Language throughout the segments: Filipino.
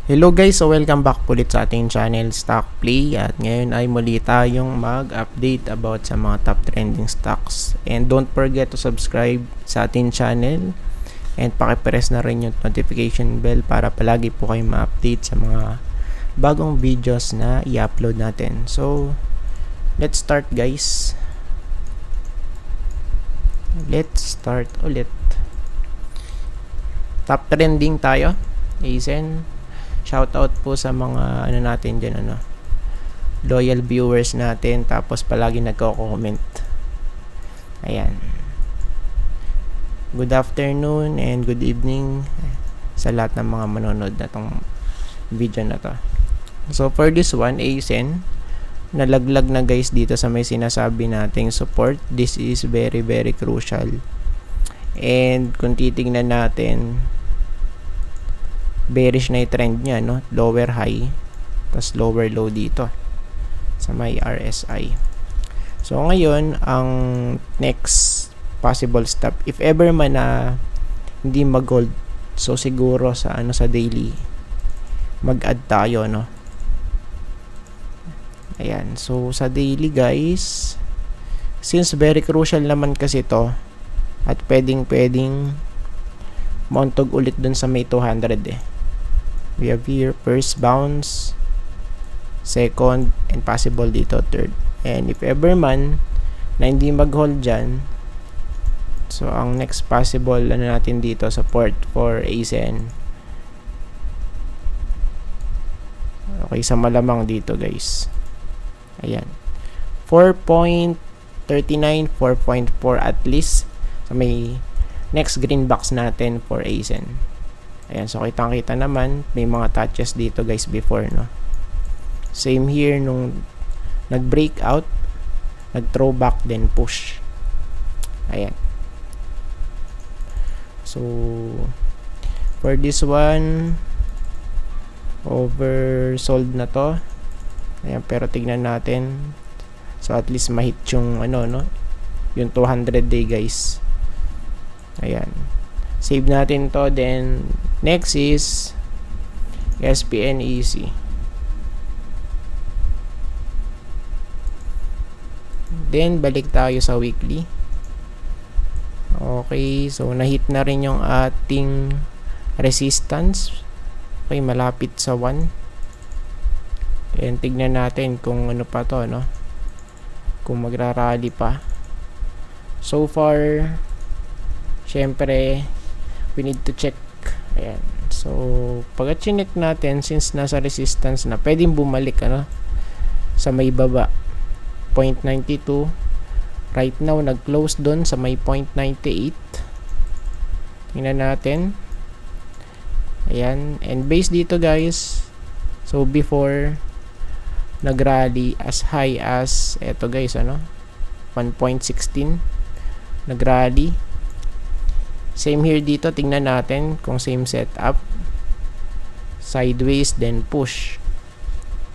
Hello guys, so welcome back ulit sa ating channel Stock Play at ngayon ay muli tayong mag-update about sa mga top trending stocks. And don't forget to subscribe sa ating channel and paki-press na rin yung notification bell para palagi po kayong ma-update sa mga bagong videos na i-upload natin. So, let's start guys. Let's start ulit. Top trending tayo. Aizen. Shoutout po sa mga natin dyan, loyal viewers natin, tapos palagi nagko-comment. Ayan. Good afternoon and good evening sa lahat ng mga manonood na tong video na to. So for this one, Aizen, nalaglag na guys dito sa may sinasabi nating support. This is very crucial. And kung titingnan natin, bearish na yung trend niya, lower high tas lower low dito sa may RSI. So ngayon ang next possible step, if ever man na hindi mag-hold, so siguro sa sa daily mag-add tayo, ayan. So sa daily guys, since very crucial naman kasi to at pwedeng mauntog ulit dun sa may 200 we have here first bounce, second, and possible dito third. And if ever man na hindi mag-hold dyan, so ang next possible natin dito support for Aizen. Okay, sa malamang dito guys, ayan, 4.39, 4.4 at least sa may next green box natin for Aizen. Ayan, so kitang-kita naman may mga touches dito guys before, same here nung nag-break out, nag-throw back, then push. Ayan. So for this one, oversold na to. Ayan, pero tignan natin, so at least mahit yung yung 200 day guys. Ayan, save natin to. Then next is SPNEC. Then balik tayo sa weekly. Okay, so nahit na rin yung ating resistance. Okay, malapit sa 1. And tignan natin kung ano pa to, kung magra-rally pa. So far, syempre we need to check. Ayan. So pag chinek natin, since nasa resistance na, pwedeng bumalik sa may baba 0.92. Right now nag-close doon sa may 0.98. Tingnan natin. Ayan, and base dito guys, so before nag-rally as high as eto guys, 1.16 nag-rally. Same here dito, tingnan natin kung same setup, sideways then push.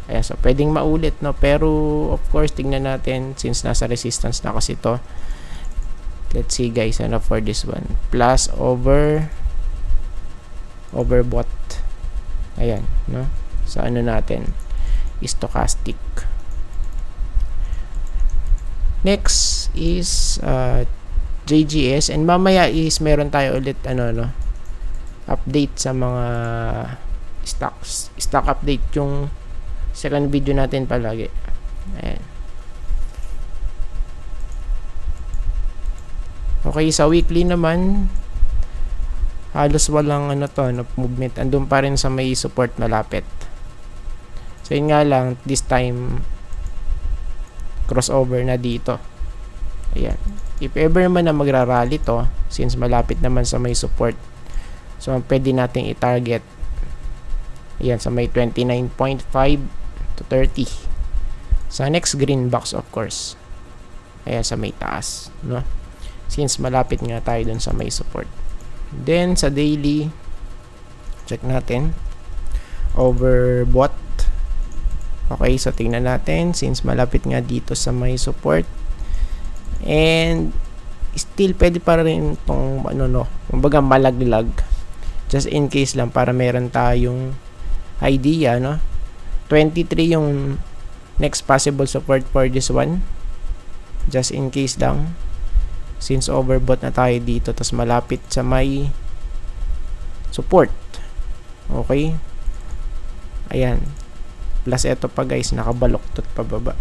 Ayan, so pwedeng maulit, pero of course tingnan natin since nasa resistance na kasi to. Let's see guys, for this one, plus overbought. Ayan, sa natin, stochastic. Next is JGS, and mamaya is meron tayo ulit update sa mga stock update, yung second video natin palagi. Ayan. Okay, sa weekly naman halos walang movement, andun pa rin sa may support malapit. So yun nga lang, this time crossover na dito. Ayan, if ever man na magra-rally to, since malapit naman sa may support, so pwede nating i-target ayan sa may 29.5 to 30 sa next green box, of course. Ayan, sa may taas, since malapit nga tayo dun sa may support. Then sa daily, check natin overbought. Okay, so tingnan natin, since malapit nga dito sa may support, and still pwede pa rin itong kumbaga malaglag, just in case lang, para meron tayong idea, no? 23 yung next possible support for this one. Just in case lang. Since overbought na tayo dito, tas malapit sa may support. Okay? Ayan. Plus ito pa guys, nakabaloktot pababa.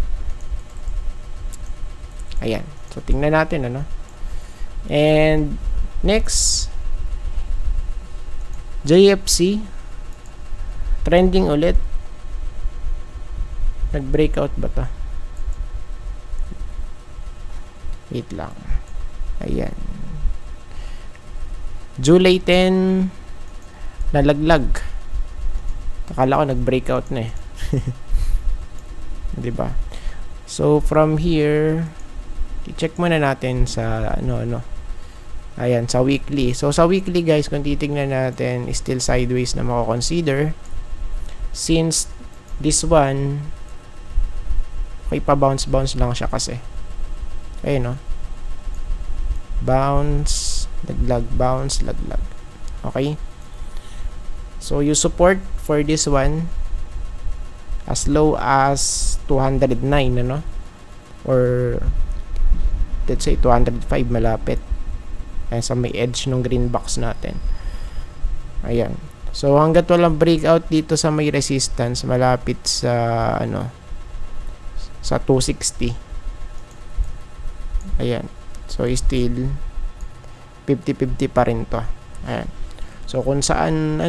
Ayan. So, tingnan natin, ano? And, next, JFC. Trending ulit. Nag-breakout ba to? Wait lang. Ayan. July 10, nalaglag. Akala ko nag-breakout na eh. Diba? So, from here, i-check muna natin sa ayan, sa weekly. So, sa weekly guys, kung titignan natin, still sideways na mako-consider. Since this one, okay, pa-bounce lang siya kasi. Ayun, no? Bounce, laglag, bounce, laglag. Okay? So, you support for this one as low as 209, ano? Or, let's say, 205 malapit. Ayan, sa may edge ng green box natin. Ayan. So, hanggat walang breakout dito sa may resistance, malapit sa, sa 260. Ayan. So, still 50-50 pa rin to. Ayan. So, kung saan,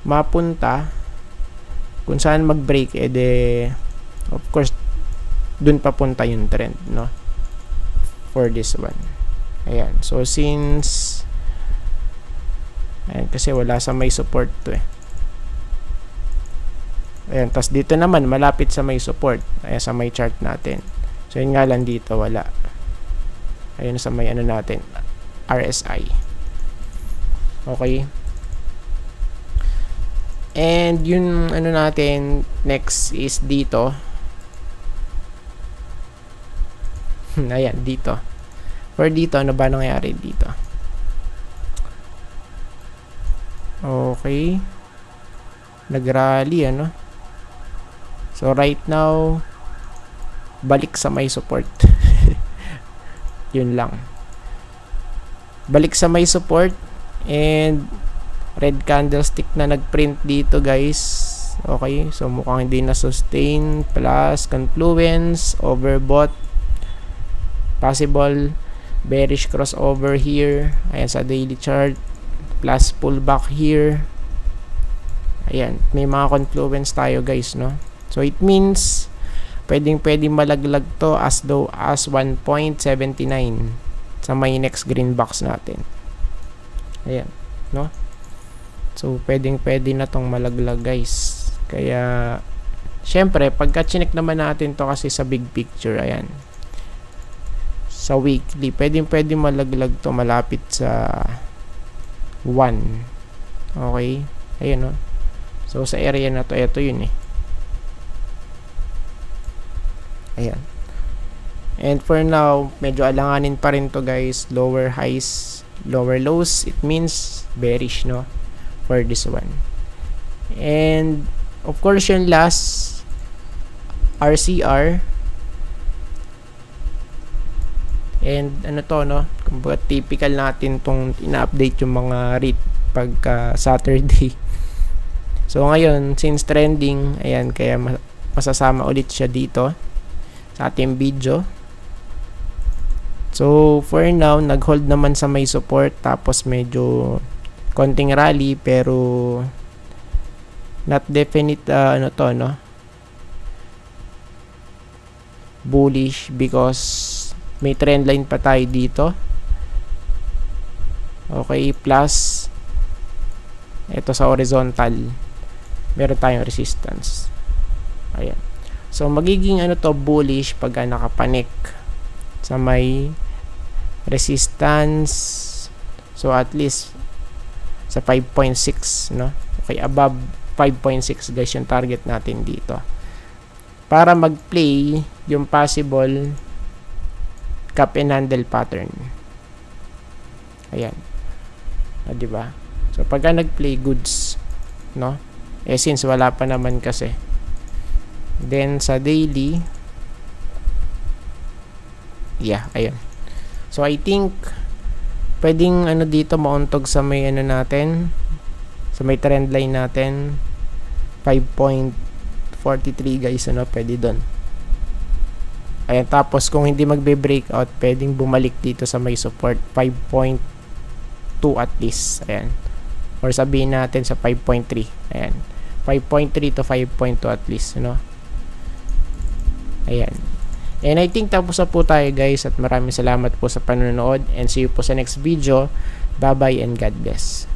mapunta, kung saan mag-break, of course, dun papunta yung trend, no? For this one. Ayan. So, since, ayan, kasi wala sa may support to eh. Ayan. Tas dito naman, malapit sa may support. Ayan, sa may chart natin. So, yun nga lang dito, wala. Ayun sa may natin, RSI. Okay. And yung natin next is dito. Ayan, dito. For dito, ano ba nangyari dito? Okay. Nag-rally, So, right now, balik sa may support. Yun lang. Balik sa may support and red candlestick na nagprint dito guys. Okay, so mukhang hindi na sustain, plus confluence, overbought, possible bearish crossover here. Ayan sa daily chart, plus pullback here. Ayan, may mga confluence tayo guys, no? So it means pwedeng malaglag to as low as 1.79 sa may next green box natin. Ayan, no? So, pwedeng na tong malaglag, guys. Kaya, syempre, pagka chinek naman natin to kasi sa big picture, ayan. Sa weekly, pwedeng malaglag to malapit sa 1. Okay? Ayan, no? So, sa area na to, ito yun eh. Ayan. And for now, medyo alanganin pa rin to guys. Lower highs, lower lows. It means bearish, no? For this one. And, of course, yung last RCR. And, no? Kumbaga, typical natin tong ina-update yung mga rate pagka Saturday. So, ngayon, since trending, ayan, kaya masasama ulit siya dito sa ating video. So, for now, nag-hold naman sa may support, tapos medyo konting rally, pero not definite, bullish, because may trend line pa tayo dito. Okay, plus ito sa horizontal, meron tayong resistance. Ayan. So, magiging bullish pagka nakapanik sa may resistance. So, at least sa 5.6, no? Okay, above 5.6 guys yung target natin dito. Para mag-play yung possible cup and handle pattern. Ayan. Diba? So, pagka nag-play goods, no? since wala pa naman kasi. Then sa daily, yeah, ayun. So I think pwedeng dito mauntog sa may natin, sa may trend line natin, 5.43 guys, pwede doon. Ayan, tapos kung hindi magbe-breakout, pwedeng bumalik dito sa may support 5.2 at least. Ayan. Or sabihin natin sa 5.3. Ayan. 5.3 to 5.2 at least, Ayan. And I think tapos na po tayo guys, at maraming salamat po sa panonood, and see you po sa next video. Bye bye and God bless.